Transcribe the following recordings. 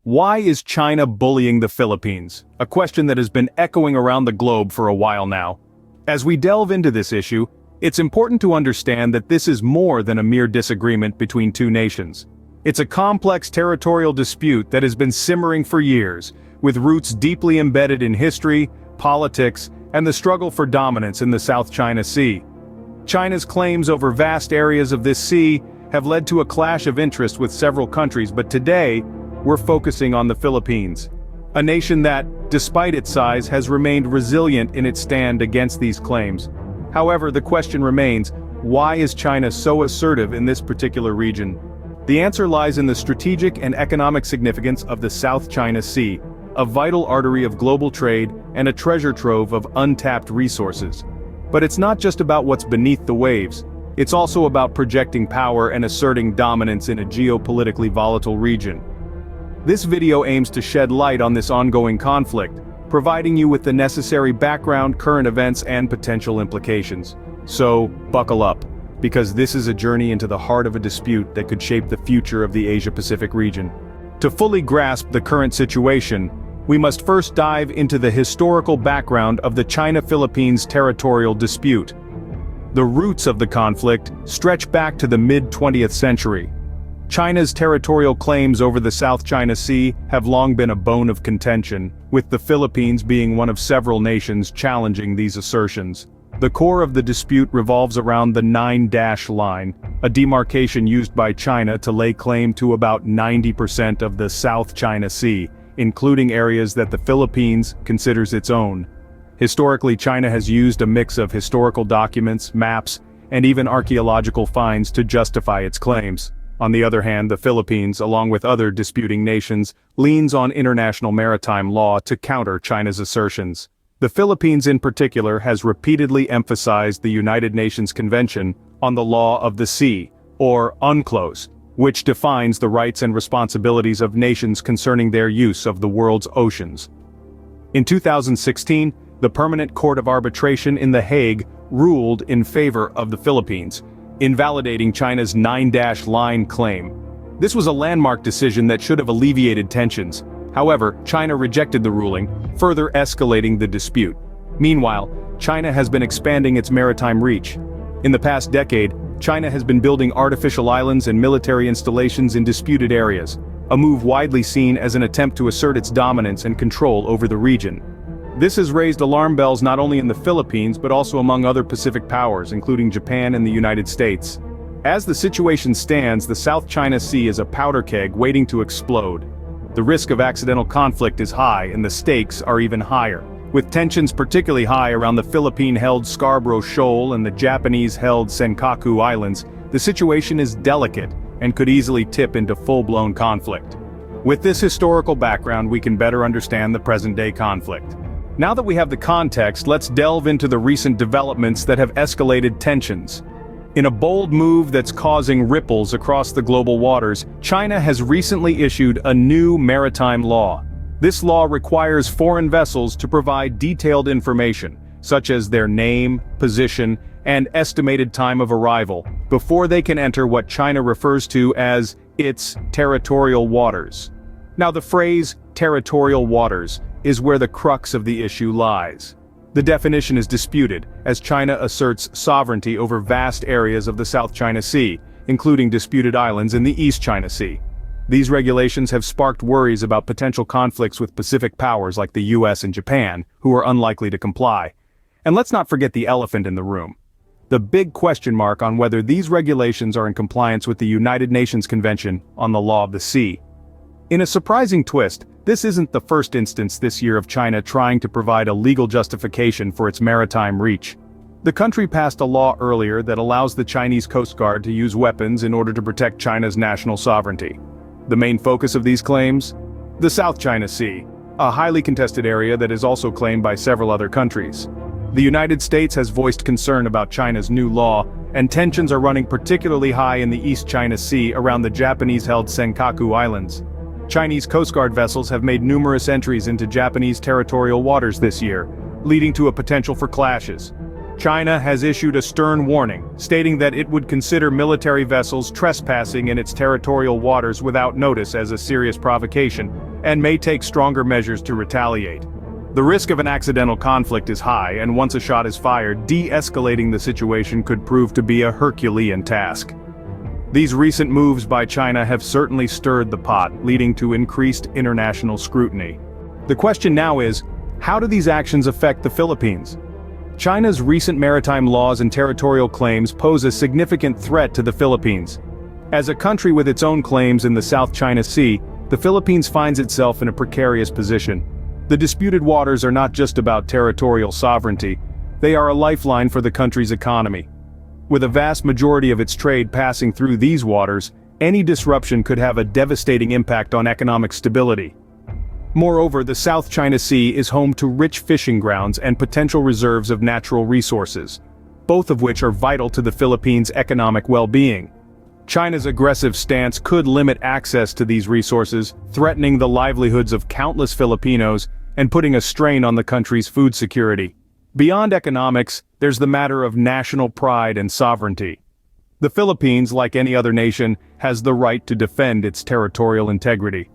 Why is China bullying the Philippines? A question that has been echoing around the globe for a while now. As we delve into this issue, it's important to understand that this is more than a mere disagreement between two nations. It's a complex territorial dispute that has been simmering for years, with roots deeply embedded in history, politics, and the struggle for dominance in the South China Sea. China's claims over vast areas of this sea have led to a clash of interest with several countries, but today, we're focusing on the Philippines. A nation that, despite its size, has remained resilient in its stand against these claims. However, the question remains, why is China so assertive in this particular region? The answer lies in the strategic and economic significance of the South China Sea, a vital artery of global trade and a treasure trove of untapped resources. But it's not just about what's beneath the waves. It's also about projecting power and asserting dominance in a geopolitically volatile region. This video aims to shed light on this ongoing conflict, providing you with the necessary background, current events, and potential implications. So, buckle up, because this is a journey into the heart of a dispute that could shape the future of the Asia-Pacific region. To fully grasp the current situation, we must first dive into the historical background of the China-Philippines territorial dispute. The roots of the conflict stretch back to the mid-20th century. China's territorial claims over the South China Sea have long been a bone of contention, with the Philippines being one of several nations challenging these assertions. The core of the dispute revolves around the Nine-Dash Line, a demarcation used by China to lay claim to about 90% of the South China Sea, including areas that the Philippines considers its own. Historically, China has used a mix of historical documents, maps, and even archaeological finds to justify its claims. On the other hand, the Philippines, along with other disputing nations, leans on international maritime law to counter China's assertions. The Philippines in particular has repeatedly emphasized the United Nations Convention on the Law of the Sea, or UNCLOS, which defines the rights and responsibilities of nations concerning their use of the world's oceans. In 2016, the Permanent Court of Arbitration in The Hague ruled in favor of the Philippines, invalidating China's Nine-Dash Line claim. This was a landmark decision that should have alleviated tensions. However, China rejected the ruling, further escalating the dispute. Meanwhile, China has been expanding its maritime reach. In the past decade, China has been building artificial islands and military installations in disputed areas, a move widely seen as an attempt to assert its dominance and control over the region. This has raised alarm bells not only in the Philippines but also among other Pacific powers, including Japan and the United States. As the situation stands, the South China Sea is a powder keg waiting to explode. The risk of accidental conflict is high, and the stakes are even higher. With tensions particularly high around the Philippine-held Scarborough Shoal and the Japanese-held Senkaku Islands, the situation is delicate and could easily tip into full-blown conflict. With this historical background, we can better understand the present-day conflict. Now that we have the context, let's delve into the recent developments that have escalated tensions. In a bold move that's causing ripples across the global waters, China has recently issued a new maritime law. This law requires foreign vessels to provide detailed information, such as their name, position, and estimated time of arrival, before they can enter what China refers to as its territorial waters. Now, the phrase territorial waters is where the crux of the issue lies. The definition is disputed, as China asserts sovereignty over vast areas of the South China Sea, including disputed islands in the East China Sea. These regulations have sparked worries about potential conflicts with Pacific powers like the US and Japan, who are unlikely to comply. And let's not forget the elephant in the room: the big question mark on whether these regulations are in compliance with the United Nations Convention on the Law of the Sea. In a surprising twist, this isn't the first instance this year of China trying to provide a legal justification for its maritime reach. The country passed a law earlier that allows the Chinese Coast Guard to use weapons in order to protect China's national sovereignty. The main focus of these claims? The South China Sea, a highly contested area that is also claimed by several other countries. The United States has voiced concern about China's new law, and tensions are running particularly high in the East China Sea around the Japanese-held Senkaku Islands. Chinese Coast Guard vessels have made numerous entries into Japanese territorial waters this year, leading to a potential for clashes. China has issued a stern warning, stating that it would consider military vessels trespassing in its territorial waters without notice as a serious provocation, and may take stronger measures to retaliate. The risk of an accidental conflict is high, and once a shot is fired, de-escalating the situation could prove to be a Herculean task. These recent moves by China have certainly stirred the pot, leading to increased international scrutiny. The question now is, how do these actions affect the Philippines? China's recent maritime laws and territorial claims pose a significant threat to the Philippines. As a country with its own claims in the South China Sea, the Philippines finds itself in a precarious position. The disputed waters are not just about territorial sovereignty, they are a lifeline for the country's economy. With a vast majority of its trade passing through these waters, any disruption could have a devastating impact on economic stability. Moreover, the South China Sea is home to rich fishing grounds and potential reserves of natural resources, both of which are vital to the Philippines' economic well-being. China's aggressive stance could limit access to these resources, threatening the livelihoods of countless Filipinos and putting a strain on the country's food security. Beyond economics, there's the matter of national pride and sovereignty. The Philippines, like any other nation, has the right to defend its territorial integrity.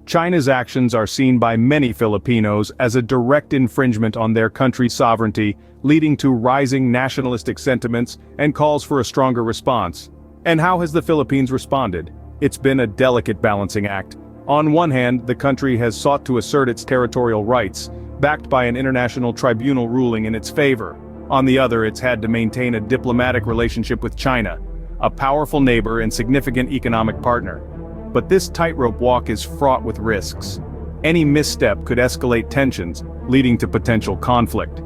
China's actions are seen by many Filipinos as a direct infringement on their country's sovereignty, leading to rising nationalistic sentiments and calls for a stronger response. And how has the Philippines responded? It's been a delicate balancing act. On one hand, the country has sought to assert its territorial rights, backed by an international tribunal ruling in its favor. On the other, it's had to maintain a diplomatic relationship with China, a powerful neighbor and significant economic partner. But this tightrope walk is fraught with risks. Any misstep could escalate tensions, leading to potential conflict.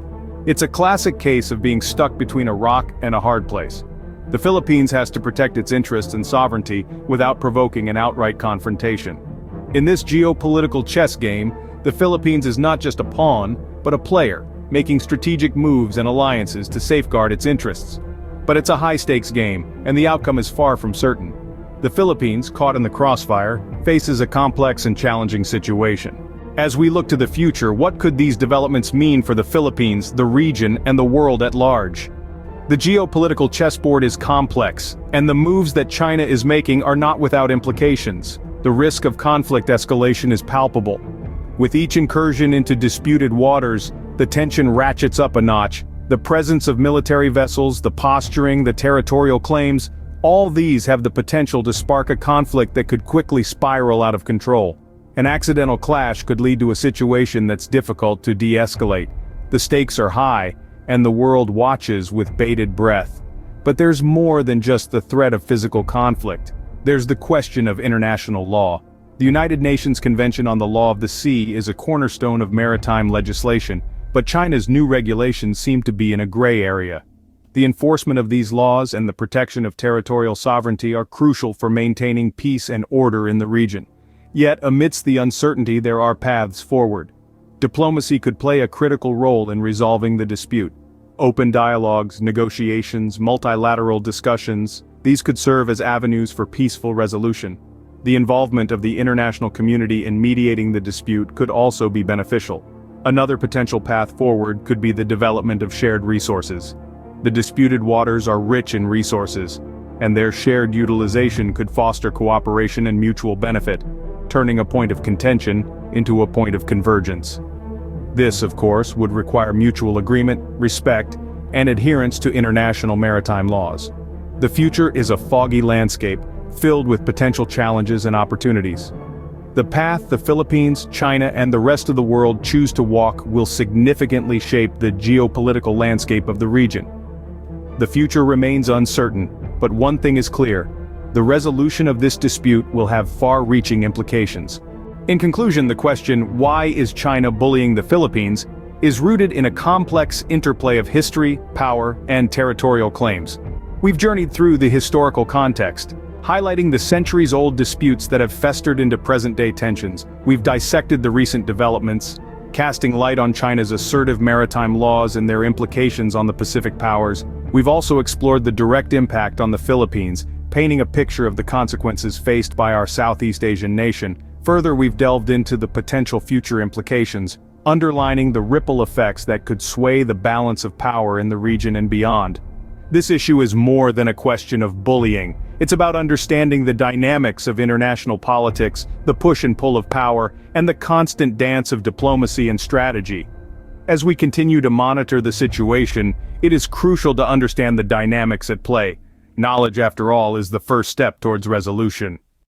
It's a classic case of being stuck between a rock and a hard place. The Philippines has to protect its interests and sovereignty without provoking an outright confrontation. In this geopolitical chess game, the Philippines is not just a pawn, but a player, making strategic moves and alliances to safeguard its interests. But it's a high-stakes game, and the outcome is far from certain. The Philippines, caught in the crossfire, faces a complex and challenging situation. As we look to the future, what could these developments mean for the Philippines, the region, and the world at large? The geopolitical chessboard is complex, and the moves that China is making are not without implications. The risk of conflict escalation is palpable. With each incursion into disputed waters, the tension ratchets up a notch. The presence of military vessels, the posturing, the territorial claims, all these have the potential to spark a conflict that could quickly spiral out of control. An accidental clash could lead to a situation that's difficult to de-escalate. The stakes are high, and the world watches with bated breath. But there's more than just the threat of physical conflict. There's the question of international law. The United Nations Convention on the Law of the Sea is a cornerstone of maritime legislation, but China's new regulations seem to be in a gray area. The enforcement of these laws and the protection of territorial sovereignty are crucial for maintaining peace and order in the region. Yet, amidst the uncertainty, there are paths forward. Diplomacy could play a critical role in resolving the dispute. Open dialogues, negotiations, multilateral discussions, these could serve as avenues for peaceful resolution. The involvement of the international community in mediating the dispute could also be beneficial. Another potential path forward could be the development of shared resources. The disputed waters are rich in resources, and their shared utilization could foster cooperation and mutual benefit, turning a point of contention into a point of convergence. This, of course, would require mutual agreement, respect, and adherence to international maritime laws. The future is a foggy landscape, filled with potential challenges and opportunities. The path the Philippines, China, and the rest of the world choose to walk will significantly shape the geopolitical landscape of the region. The future remains uncertain, but one thing is clear: the resolution of this dispute will have far-reaching implications. In conclusion, the question, why is China bullying the Philippines, is rooted in a complex interplay of history, power, and territorial claims. We've journeyed through the historical context, highlighting the centuries-old disputes that have festered into present-day tensions. We've dissected the recent developments, casting light on China's assertive maritime laws and their implications on the Pacific powers. We've also explored the direct impact on the Philippines, painting a picture of the consequences faced by our Southeast Asian nation. Further, we've delved into the potential future implications, underlining the ripple effects that could sway the balance of power in the region and beyond. This issue is more than a question of bullying. It's about understanding the dynamics of international politics, the push and pull of power, and the constant dance of diplomacy and strategy. As we continue to monitor the situation, it is crucial to understand the dynamics at play. Knowledge, after all, is the first step towards resolution.